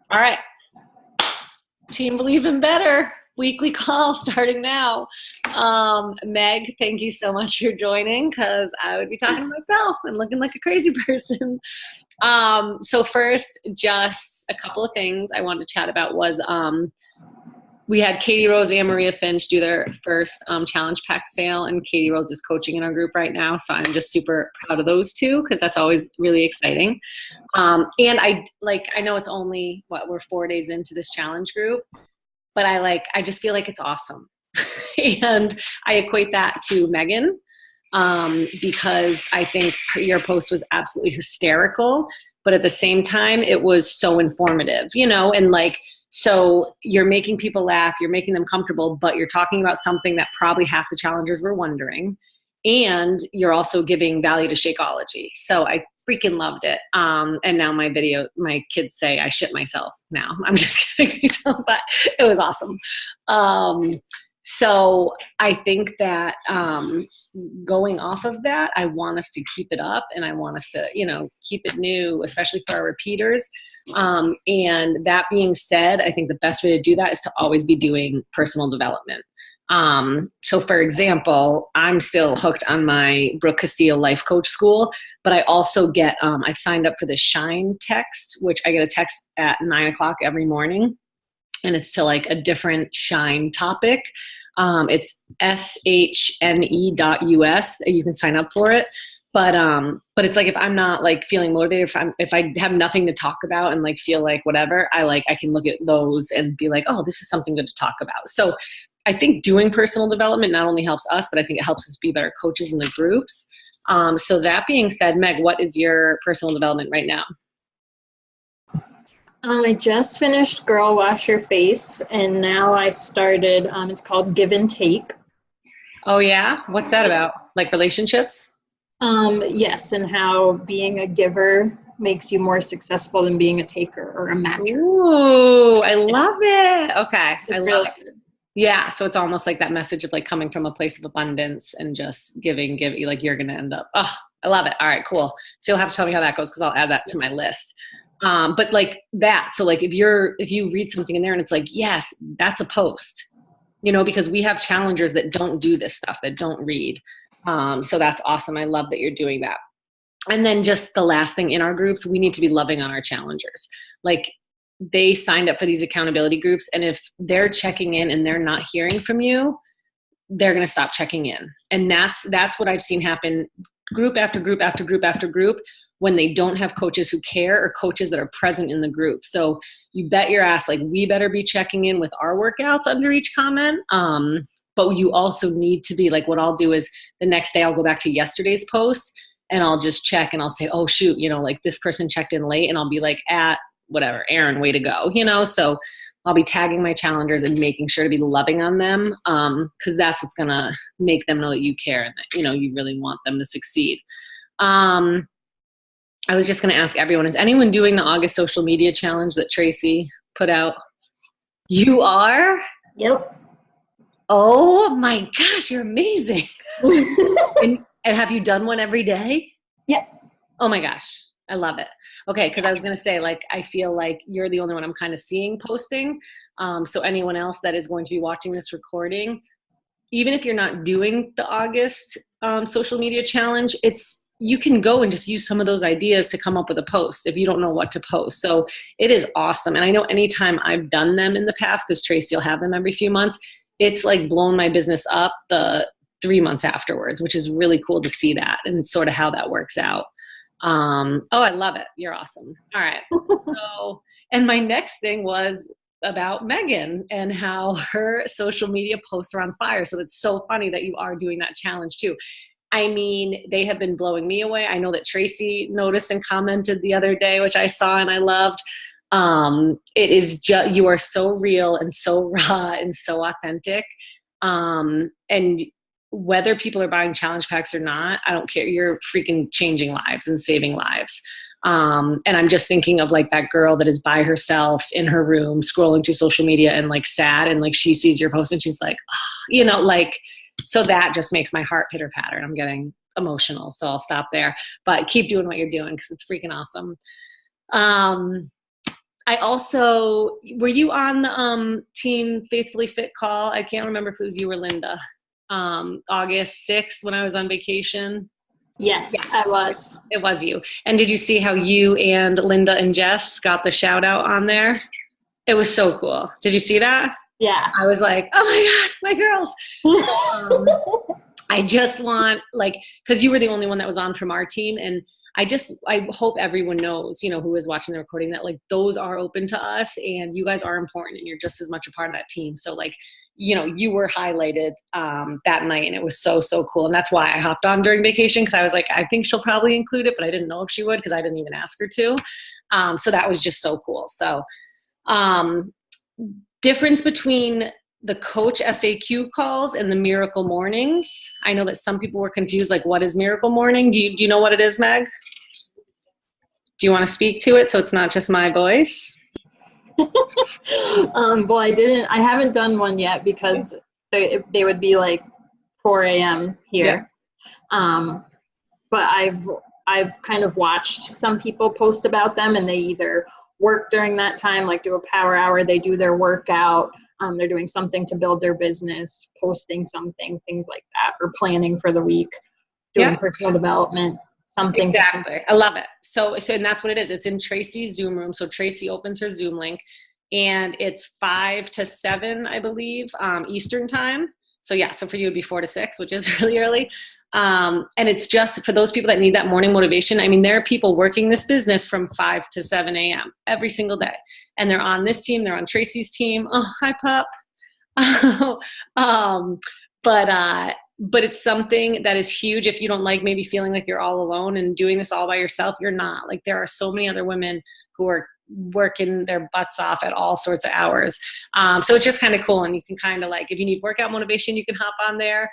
All right. Team Believe in Better weekly call starting now. Meg, thank you so much for joining because I would be talking to myself and looking like a crazy person. So first, just a couple of things I wanted to chat about was we had Katie Rose and Maria Finch do their first challenge pack sale, and Katie Rose is coaching in our group right now. So I'm just super proud of those two because that's always really exciting. And I know it's only we're 4 days into this challenge group, but I just feel like it's awesome. And I equate that to Megan, because I think your post was absolutely hysterical, but at the same time, it was so informative, and so you're making people laugh, you're making them comfortable, but you're talking about something that probably half the challengers were wondering. And you're also giving value to Shakeology. So I freaking loved it. And now my kids say I shit myself now. I'm just kidding, but it was awesome. So I think that going off of that, I want us to keep it up, and I want us to, keep it new, especially for our repeaters. And that being said, I think the best way to do that is to always be doing personal development. So for example, I'm still hooked on my Brooke Castillo Life Coach School, but I also get, I've signed up for the Shine text, which I get a text at 9:00 every morning. And it's to like a different Shine topic. It's shne.us. You can sign up for it. But it's like, if I'm not like feeling motivated, if I have nothing to talk about and like feel like whatever, I can look at those and be like, oh, this is something good to talk about. So I think doing personal development not only helps us, but I think it helps us be better coaches in the groups. So that being said, Meg, what is your personal development right now? I just finished Girl Wash Your Face, and now I started, it's called Give and Take. Oh yeah? What's that about? Like relationships? Yes, and how being a giver makes you more successful than being a taker or a matcher. Ooh, I love it. Okay. It's I love really it. good. Yeah. So it's almost like that message of like coming from a place of abundance and just giving, like you're going to end up. Oh, I love it. All right, cool. So you'll have to tell me how that goes, because I'll add that to my list. But like that, so like if you read something in there and it's like, yes, that's a post, because we have challengers that don't do this stuff, that don't read. So that's awesome. I love that you're doing that. And then just the last thing, in our groups, we need to be loving on our challengers. Like, they signed up for these accountability groups, and if they're checking in and they're not hearing from you, they're going to stop checking in. And that's what I've seen happen group after group after group after group, when they don't have coaches who care or coaches that are present in the group. So you bet your ass, like, we better be checking in with our workouts under each comment. But you also need to be like, what I'll do is the next day I'll go back to yesterday's post and I'll just check and I'll say, oh shoot, like this person checked in late, and I'll be like, at whatever, Aaron, way to go, so I'll be tagging my challengers and making sure to be loving on them, because that's what's going to make them know that you care and that, you really want them to succeed. I was just going to ask everyone, is anyone doing the August social media challenge that Tracy put out? You are? Yep. Oh my gosh, you're amazing. and have you done one every day? Yep. Oh my gosh, I love it. Okay, because I was going to say, like, I feel like you're the only one I'm kind of seeing posting. So anyone else that is going to be watching this recording, even if you're not doing the August social media challenge, you can go and just use some of those ideas to come up with a post if you don't know what to post. So it is awesome. And I know anytime I've done them in the past, because Tracy will have them every few months, it's like blown my business up the 3 months afterwards, which is really cool to see that and sort of how that works out. Oh, I love it. You're awesome. All right. So, and my next thing was about Megan and how her social media posts are on fire. So it's so funny that you are doing that challenge too. I mean, they have been blowing me away. I know that Tracy noticed and commented the other day, which I saw and I loved. It is just, you are so real and so raw and so authentic. And whether people are buying challenge packs or not, I don't care. You're freaking changing lives and saving lives. And I'm just thinking of like that girl that is by herself in her room scrolling through social media and like sad, and like she sees your post and she's like, oh, like, so that just makes my heart pitter patter, and I'm getting emotional. So I'll stop there, but keep doing what you're doing because it's freaking awesome. I also, were you on the Team Faithfully Fit call? I can't remember if it was you or Linda. August 6th when I was on vacation. Yes, Yes. I was. It was you. And did you see how you and Linda and Jess got the shout out on there? It was so cool. Did you see that? Yeah. I was like, oh my God, my girls. So, I just want, like, because you were the only one that was on from our team. And I hope everyone knows, you know, who is watching the recording, that like those are open to us and you guys are important and you're just as much a part of that team. So like, you know, you were highlighted that night and it was so, so cool. And that's why I hopped on during vacation, because I was like, I think she'll probably include it, but I didn't know if she would because I didn't even ask her to. So that was just so cool. So difference between the coach FAQ calls and the miracle mornings. I know that some people were confused, like what is miracle morning? Do you know what it is, Meg? Do you want to speak to it so it's not just my voice? Well, I haven't done one yet because they would be like 4 a.m. here. Yeah. But I've kind of watched some people post about them, and they either work during that time, like do a power hour, they do their workout, they're doing something to build their business, posting something, things like that, or planning for the week, doing personal development, something. Exactly. I love it. So and that's what it is. It's in Tracy's Zoom room. So Tracy opens her Zoom link and it's 5 to 7, I believe, Eastern time. So yeah, so for you it'd be 4 to 6, which is really early. And it's just for those people that need that morning motivation. I mean, there are people working this business from 5 to 7 a.m. every single day. And they're on this team, they're on Tracy's team. Oh, hi, pup. But it's something that is huge. If you don't like maybe feeling like you're all alone and doing this all by yourself, you're not. Like there are so many other women who are working their butts off at all sorts of hours. So it's just kind of cool. And you can kind of like, if you need workout motivation, you can hop on there.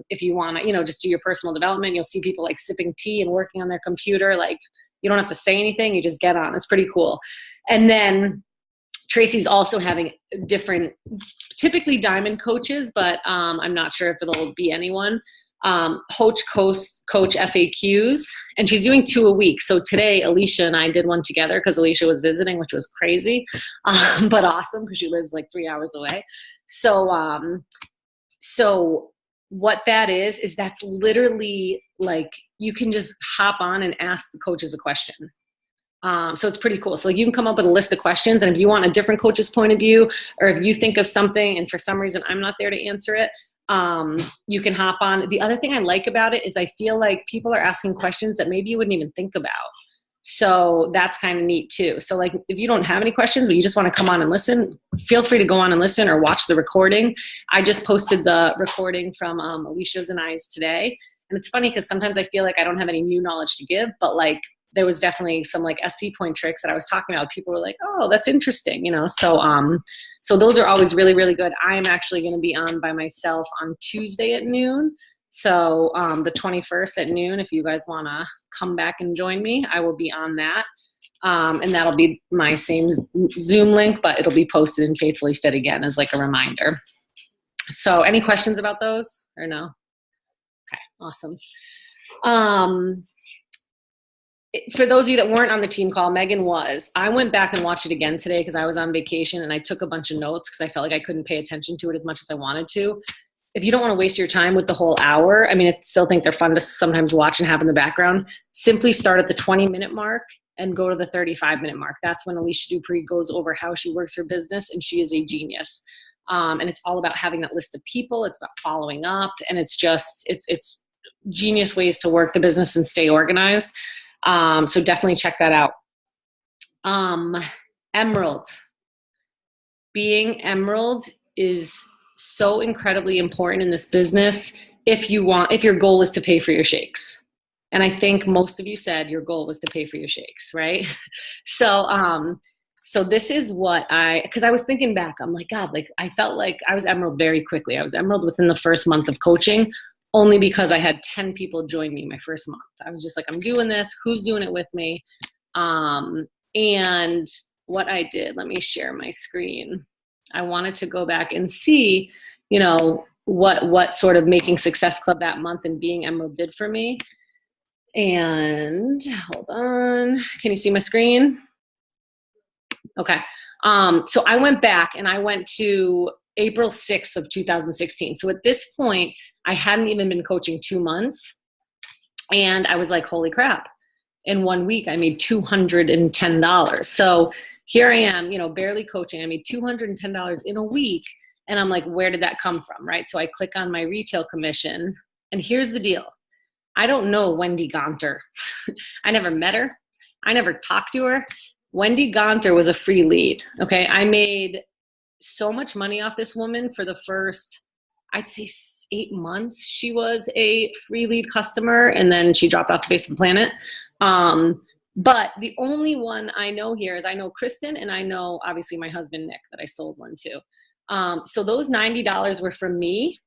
If you want to, you know, just do your personal development, you'll see people like sipping tea and working on their computer. Like you don't have to say anything. You just get on. It's pretty cool. And then Tracy's also having different, typically diamond coaches, but I'm not sure if it'll be anyone. Coach FAQs, and she's doing 2 a week. So today, Alicia and I did one together because Alicia was visiting, which was crazy, but awesome because she lives like 3 hours away. So what that is that's literally like you can just hop on and ask the coaches a question. So it's pretty cool. So like you can come up with a list of questions, and if you want a different coach's point of view, or if you think of something and for some reason I'm not there to answer it, you can hop on. The other thing I like about it is I feel like people are asking questions that maybe you wouldn't even think about. So that's kind of neat too. So like if you don't have any questions, but you just want to come on and listen, feel free to go on and listen or watch the recording. I just posted the recording from Alicia's and I's today. And it's funny because sometimes I feel like I don't have any new knowledge to give, but like there was definitely some like SC point tricks that I was talking about. People were like, oh, that's interesting, you know? So, so those are always really, really good. I am actually going to be on by myself on Tuesday at noon. So, the 21st at noon, if you guys want to come back and join me, I will be on that. And that'll be my same Zoom link, but it'll be posted in Faithfully Fit again as like a reminder. So any questions about those or no? Okay, awesome. For those of you that weren't on the team call, Megan was. I went back and watched it again today because I was on vacation and I took a bunch of notes because I felt like I couldn't pay attention to it as much as I wanted to. If you don't want to waste your time with the whole hour, I mean, I still think they're fun to sometimes watch and have in the background. Simply start at the 20-minute mark and go to the 35-minute mark. That's when Alicia Dupree goes over how she works her business, and she is a genius. And it's all about having that list of people. It's about following up, and it's just, it's genius ways to work the business and stay organized. So definitely check that out. Emerald. Being Emerald is so incredibly important in this business if your goal is to pay for your shakes. And I think most of you said your goal was to pay for your shakes, right? So this is what because I was thinking back, I'm like, God, like I felt like I was Emerald very quickly. I was Emerald within the first month of coaching, only because I had 10 people join me my first month. I was just like, I'm doing this. Who's doing it with me? And what I did, let me share my screen. I wanted to go back and see, you know, what sort of Making Success Club that month and being Emerald did for me. And hold on, can you see my screen? Okay. So I went back and I went to April 6th of 2016. So at this point, I hadn't even been coaching 2 months. And I was like, holy crap. In 1 week, I made $210. So here I am, barely coaching. I made $210 in a week. And I'm like, where did that come from? Right. So I click on my retail commission. And here's the deal. I don't know Wendy Gonter. I never met her. I never talked to her. Wendy Gonter was a free lead. Okay. I made so much money off this woman for the first, I'd say 8 months. She was a free lead customer and then she dropped off the face of the planet. But the only one I know here is I know Kristen and I know obviously my husband, Nick, that I sold one to. So those $90 were from me.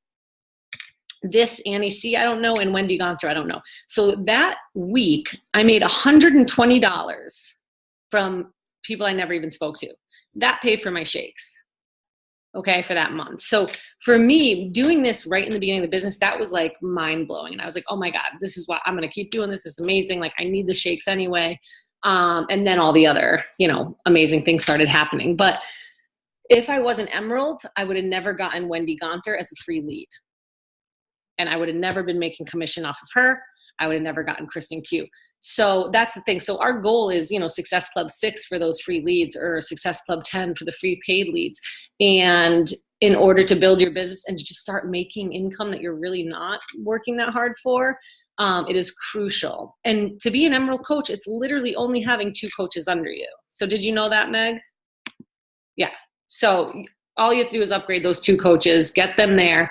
This Annie C, I don't know, and Wendy Gonter, I don't know. So that week, I made $120 from people I never even spoke to. That paid for my shakes, okay, for that month. So for me, doing this right in the beginning of the business, that was like mind blowing. And I was like, oh my God, this is what I'm going to keep doing. This is amazing. Like I need the shakes anyway. And then all the other, amazing things started happening. But if I wasn't Emerald, I would have never gotten Wendy Gonter as a free lead. And I would have never been making commission off of her. I would have never gotten Kristen Q. So that's the thing. So our goal is, Success Club 6 for those free leads or Success Club 10 for the free paid leads. And in order to build your business and to just start making income that you're really not working that hard for, it is crucial. And to be an Emerald coach, it's literally only having 2 coaches under you. So did you know that, Meg? Yeah. So all you have to do is upgrade those 2 coaches, get them there.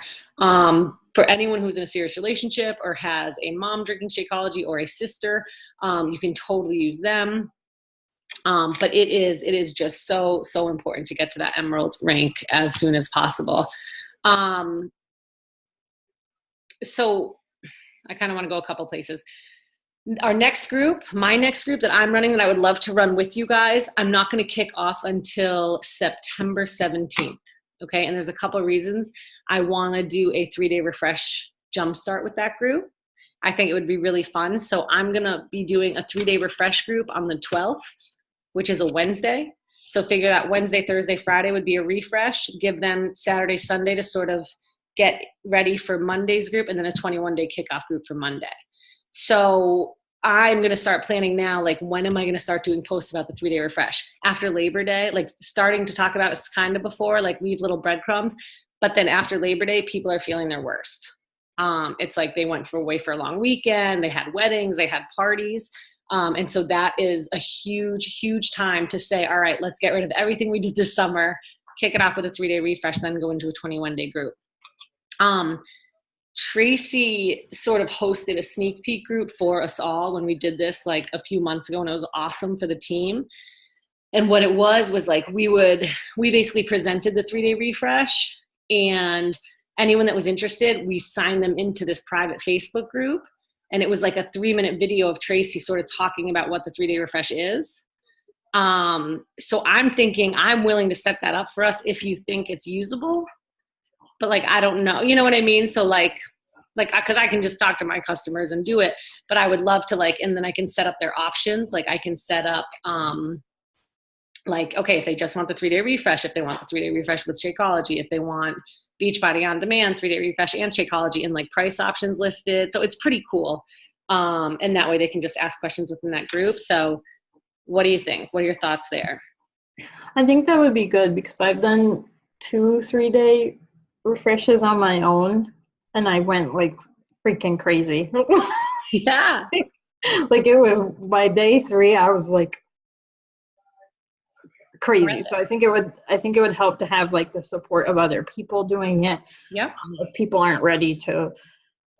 For anyone who's in a serious relationship or has a mom drinking Shakeology or a sister, you can totally use them. But it is just so important to get to that Emerald rank as soon as possible. So I kind of want to go a couple places. My next group that I'm running that I would love to run with you guys, I'm not going to kick off until September 17th. Okay. And there's a couple of reasons. I want to do a 3-day refresh jumpstart with that group. I think it would be really fun. So I'm going to be doing a 3-day refresh group on the 12th, which is a Wednesday. So figure that Wednesday, Thursday, Friday would be a refresh. Give them Saturday, Sunday to sort of get ready for Monday's group, and then a 21-day kickoff group for Monday. So I'm going to start planning now, like when am I going to start doing posts about the 3-day refresh? After Labor Day, like starting to talk about it kind of before, like leave little breadcrumbs. But then after Labor Day, people are feeling their worst. It's like they went away for a long weekend, they had weddings, they had parties. And so that is a huge time to say, all right, let's get rid of everything we did this summer, kick it off with a 3-day refresh, then go into a 21-day group. Tracy sort of hosted a sneak peek group for us all when we did this like a few months ago, and it was awesome for the team. And what it was like we basically presented the 3-day refresh, and anyone that was interested, we signed them into this private Facebook group. And it was like a 3-minute video of Tracy sort of talking about what the 3-day refresh is. So I'm thinking I'm willing to set that up for us if you think it's usable. But like, I don't know, you know what I mean? So like, cause I can just talk to my customers and do it, but I would love to and then I can set up their options. Like I can set up, okay, if they just want the 3-day refresh, if they want the 3-day refresh with Shakeology, if they want Beachbody On Demand, 3-day refresh and Shakeology, and like price options listed. So it's pretty cool. And that way they can just ask questions within that group. So what do you think? What are your thoughts there? I think that would be good because I've done 2 3-day refreshes on my own and I went like freaking crazy. Yeah. Like it was by day 3, I was like crazy. So I think it would help to have like the support of other people doing it. Yep. If people aren't ready to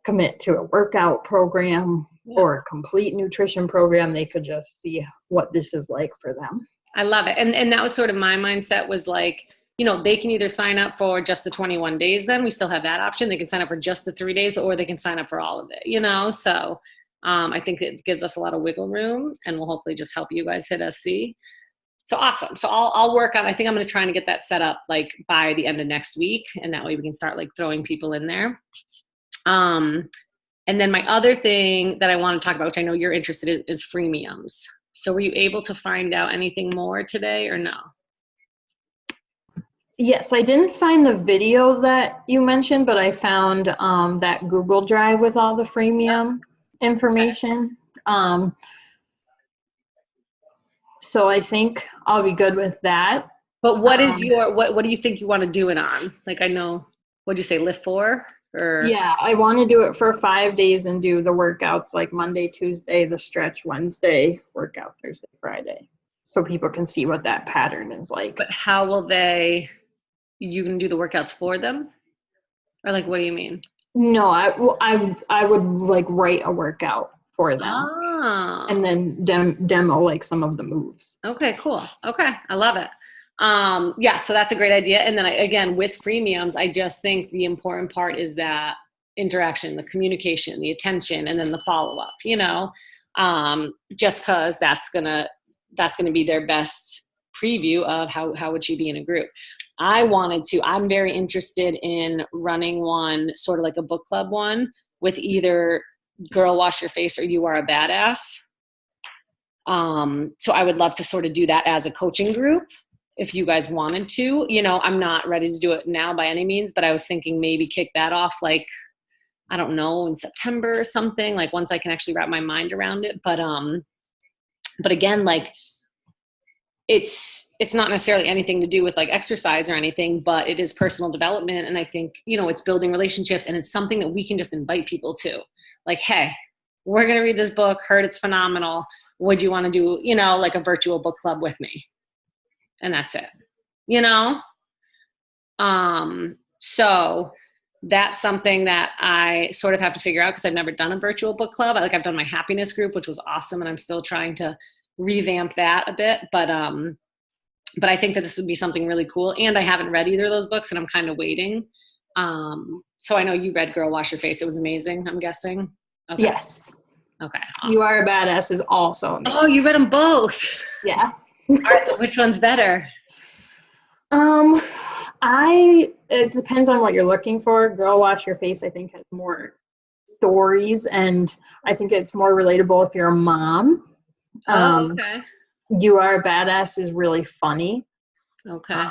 commit to a workout program or a complete nutrition program, they could just see what this is like for them. I love it. And that was sort of my mindset was like, they can either sign up for just the 21 days, then we still have that option. They can sign up for just the 3 days, or they can sign up for all of it, So I think it gives us a lot of wiggle room, and will hopefully just help you guys hit SC. So awesome. So I'll work on, I think I'm going to try and get that set up like by the end of next week. And that way we can start like throwing people in there. And then my other thing that I want to talk about, which I know you're interested in, is freemiums. So were you able to find out anything more today or no? Yes, I didn't find the video that you mentioned, but I found that Google Drive with all the freemium information. So I think I'll be good with that. But what is what do you think you want to do it on? Like, I know, what'd you say, lift 4? Or Yeah, I want to do it for 5 days and do the workouts like Monday, Tuesday, the stretch Wednesday, workout Thursday, Friday. So people can see what that pattern is like. But how will you can do the workouts for them? Or like, what do you mean? No, I would like write a workout for them. Oh. And then demo like some of the moves. Okay, cool. Okay, I love it. Yeah, so that's a great idea. And then again, with freemiums, I just think the important part is that interaction, the communication, the attention, and then the follow-up, just because that's gonna be their best preview of how would she be in a group. I'm very interested in running one sort of like a book club one with either Girl Wash Your Face or You Are a Badass. So I would love to sort of do that as a coaching group if you guys wanted to. I'm not ready to do it now by any means, but I was thinking maybe kick that off like, I don't know, in September or something, like once I can actually wrap my mind around it. But again, like it's not necessarily anything to do with like exercise or anything, but it is personal development. And I think, it's building relationships, and it's something that we can just invite people to. Like, hey, we're going to read this book, heard it's phenomenal. Would you want to do, like a virtual book club with me? And that's it, So that's something that I sort of have to figure out because I've never done a virtual book club. I've done my happiness group, which was awesome. And I'm still trying to revamp that a bit. But I think that this would be something really cool. And I haven't read either of those books, and I'm kind of waiting. So I know you read Girl Wash Your Face. It was amazing, I'm guessing. Okay. Yes. Okay. Awesome. You Are a Badass is also amazing. Oh, you read them both. Yeah. All right. So which one's better? It depends on what you're looking for. Girl Wash Your Face, I think, has more stories, and I think it's more relatable if you're a mom. Okay. You Are a Badass is really funny. Okay.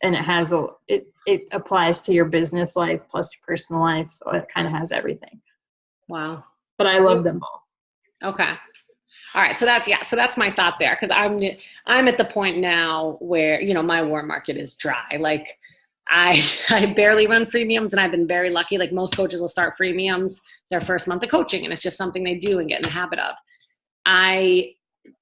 And it has it applies to your business life plus your personal life, so it kind of has everything. Wow. But I love them both. Okay. All right. So that's my thought there. Cause I'm at the point now where, my warm market is dry. Like I barely run freemiums, and I've been very lucky. Like most coaches will start freemiums their first month of coaching, and it's just something they do and get in the habit of. I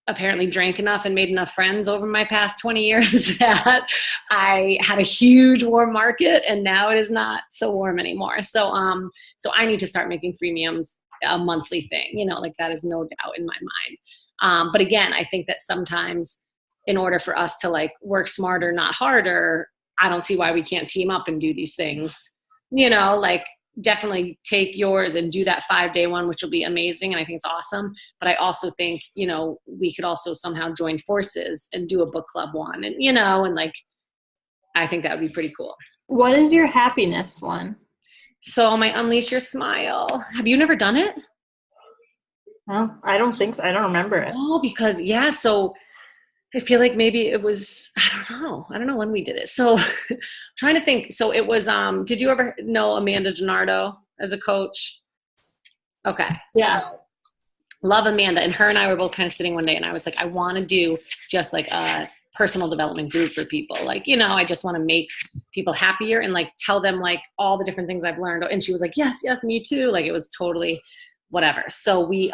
apparently drank enough and made enough friends over my past 20 years that I had a huge warm market, and now it is not so warm anymore. So I need to start making freemiums a monthly thing, like that is no doubt in my mind. But again, I think that sometimes in order for us to like work smarter, not harder, I don't see why we can't team up and do these things, like definitely take yours and do that 5-day one, which will be amazing. And I think it's awesome. But I also think, we could also somehow join forces and do a book club one, and, and like, I think that would be pretty cool. What is your happiness one? So my Unleash Your Smile. Have you never done it? No, I don't think so. I don't remember it. Oh, because so I feel like maybe it was, I don't know when we did it. So trying to think. So it was, did you ever know Amanda DiNardo as a coach? Okay. Yeah. So, love Amanda. And her and I were both kind of sitting one day, and I was like, I want to do just like a personal development group for people. Like, I just want to make people happier and like tell them like all the different things I've learned. And she was like, yes, me too. Like it was totally whatever. So we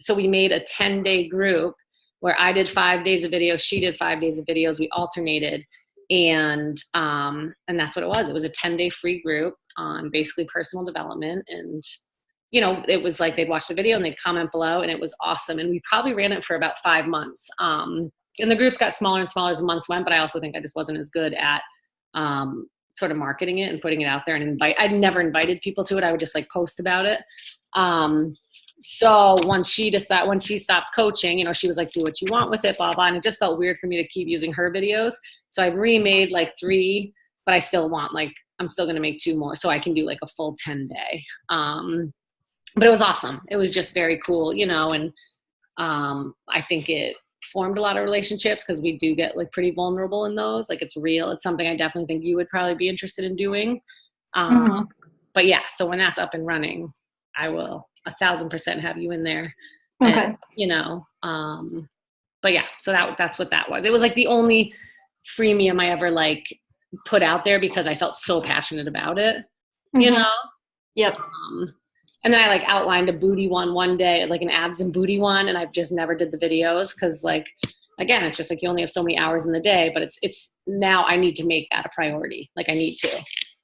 made a 10-day group where I did 5 days of videos. She did 5 days of videos. We alternated. And that's what it was. It was a 10-day free group on basically personal development. And, it was like they'd watch the video and they'd comment below, and it was awesome. And we probably ran it for about 5 months. And the groups got smaller and smaller as the months went, but I also think I just wasn't as good at sort of marketing it and putting it out there and I'd never invited people to it. I would just like post about it. So when she stopped coaching, she was like, do what you want with it, blah, blah. And it just felt weird for me to keep using her videos. So I remade like 3, but I still want I'm still going to make 2 more so I can do like a full 10-day. But it was awesome. It was just very cool, and I think formed a lot of relationships because we do get like pretty vulnerable in those. Like it's real. It's something I definitely think you would probably be interested in doing. But yeah, so when that's up and running, I will 1,000% have you in there. Okay. And, you know, but yeah, so that's what that was. It was like the only freemium I ever like put out there because I felt so passionate about it, you know? Yep. And then I like outlined a booty one day, like an abs and booty one. And I just never did the videos. Cause like, again, it's just like, you only have so many hours in the day, but it's now I need to make that a priority. Like I need to,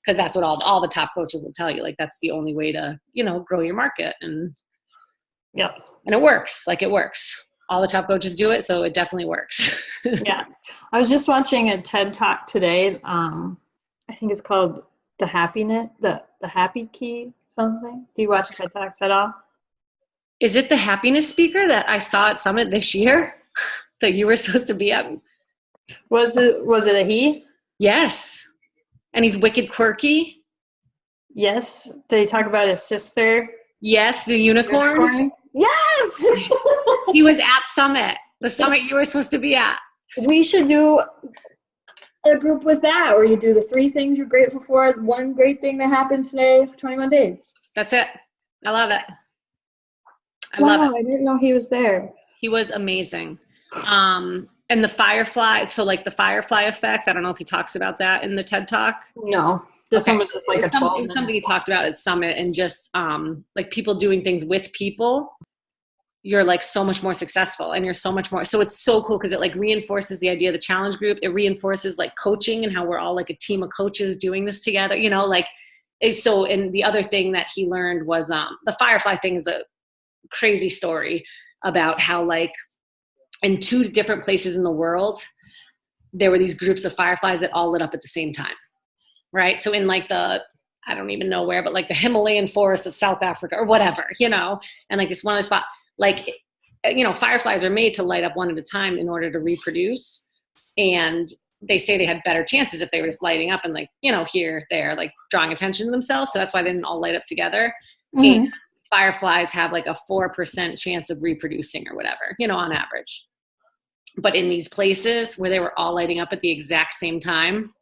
cause that's what all the top coaches will tell you. Like that's the only way to, you know, grow your market. And yep. And it works. Like it works. All the top coaches do it. So it definitely works. Yeah. I was just watching a TED Talk today. I think it's called The Happiness, the Happy Key something. Do you watch TED Talks at all? Is it the happiness speaker that I saw at Summit this year that you were supposed to be at? Was it a he? Yes. And he's wicked quirky. Yes. Did he talk about his sister? Yes, the unicorn. Yes. He was at Summit, the summit you were supposed to be at. We should do a group with that, where you do the 3 things you're grateful for, one great thing that happened today for 21 days. That's it. I love it. I love it. I didn't know he was there. He was amazing. And the firefly, so like the firefly effect, I don't know if he talks about that in the TED Talk. No. This one was just like a 12 minute. Something he talked about at Summit, and just like people doing things with people, you're like so much more successful and you're so much more. So it's so cool because it like reinforces the idea of the challenge group. It reinforces like coaching and how we're all like a team of coaches doing this together, you know, like so. And the other thing that he learned was the firefly thing is a crazy story about how like in 2 different places in the world, there were these groups of fireflies that all lit up at the same time. Right. So in like I don't even know where, but like the Himalayan forest of South Africa or whatever, you know, and like this one other spot, like, you know, fireflies are made to light up one at a time in order to reproduce. And they say they had better chances if they were just lighting up and like, you know, here, there, like drawing attention to themselves. So that's why they didn't all light up together. And fireflies have like a 4% chance of reproducing or whatever, you know, on average. But in these places where they were all lighting up at the exact same time,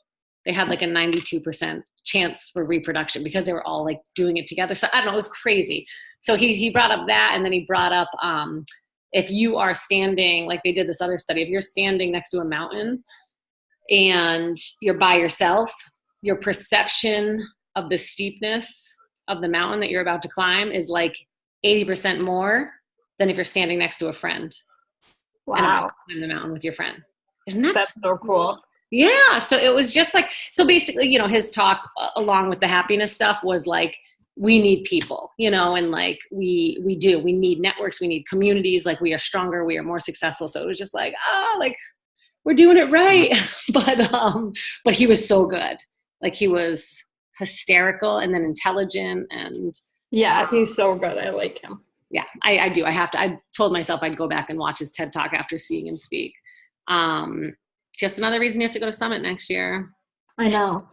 they had like a 92% chance for reproduction because they were all like doing it together. So I don't know, it was crazy. So he brought up that, and then he brought up if you are standing, like they did this other study, if you're standing next to a mountain and you're by yourself, your perception of the steepness of the mountain that you're about to climb is like 80% more than if you're standing next to a friend. Wow. And climb the mountain with your friend. Isn't that That's so cool? Yeah. So it was just like, so basically, you know, his talk along with the happiness stuff was like, we need people, you know, and like we need networks, we need communities, like we are stronger, we are more successful. So it was just like, like we're doing it right. But he was so good. Like he was hysterical and then intelligent, and yeah, he's so good. I like him. Yeah, I do. I told myself I'd go back and watch his TED Talk after seeing him speak. Just another reason you have to go to Summit next year. I know.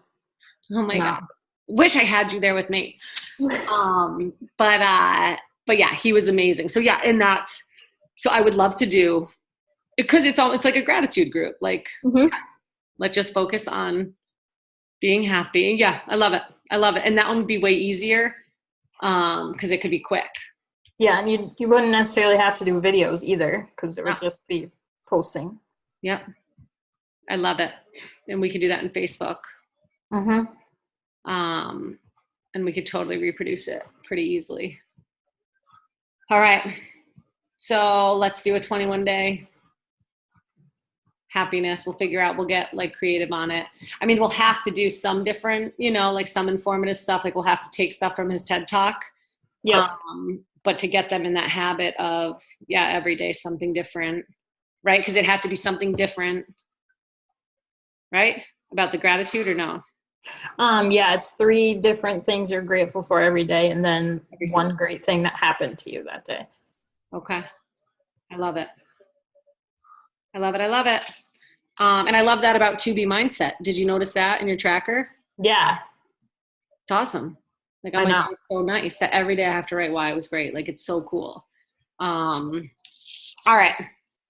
Oh my God. Wish I had you there with me. But yeah, he was amazing. So yeah, and so I would love to do, because it's like a gratitude group. Like let's just focus on being happy. Yeah, I love it. And that one would be way easier because it could be quick. Yeah, and you wouldn't necessarily have to do videos either, because it would just be posting. Yep. I love it. And we could do that in Facebook. And we could totally reproduce it pretty easily. All right. So let's do a 21-day happiness. We'll figure out, we'll get like creative on it. I mean, we'll have to do some different, you know, like some informative stuff. Like we'll have to take stuff from his TED Talk. Yeah. But to get them in that habit of, every day something different, right? Because it had to be something different, right? About the gratitude, or no? Yeah, it's 3 different things you're grateful for every day, and then one great thing that happened to you that day. Okay. I love it. And I love that about 2B mindset. Did you notice that in your tracker? Yeah. It's awesome. Like, I'm like, it's so nice that every day I have to write why it was great. Like, it's so cool. All right.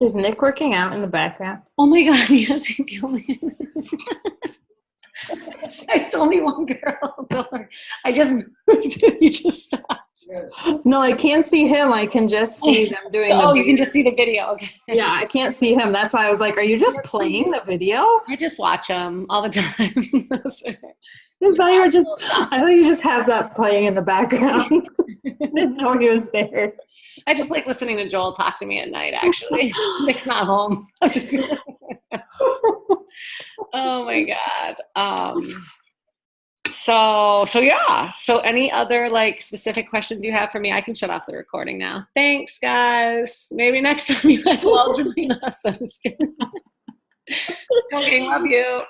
Is Nick working out in the background? Oh my God, yes, he killed me. It's only one girl. Don't worry. I just you just stopped. No, I can't see him. I can just see them doing the Oh, you can just see the video. Okay. Yeah, I can't see him. That's why I was like, are you just playing the video? I just watch them all the time. I thought you just have that playing in the background. I didn't know he was there. I just like listening to Joel talk to me at night, actually. Nick's not home. Oh my God. So yeah. So any other like specific questions you have for me? I can shut off the recording now. Thanks, guys. Maybe next time you guys will all join us. I'm just kidding. Okay, love you.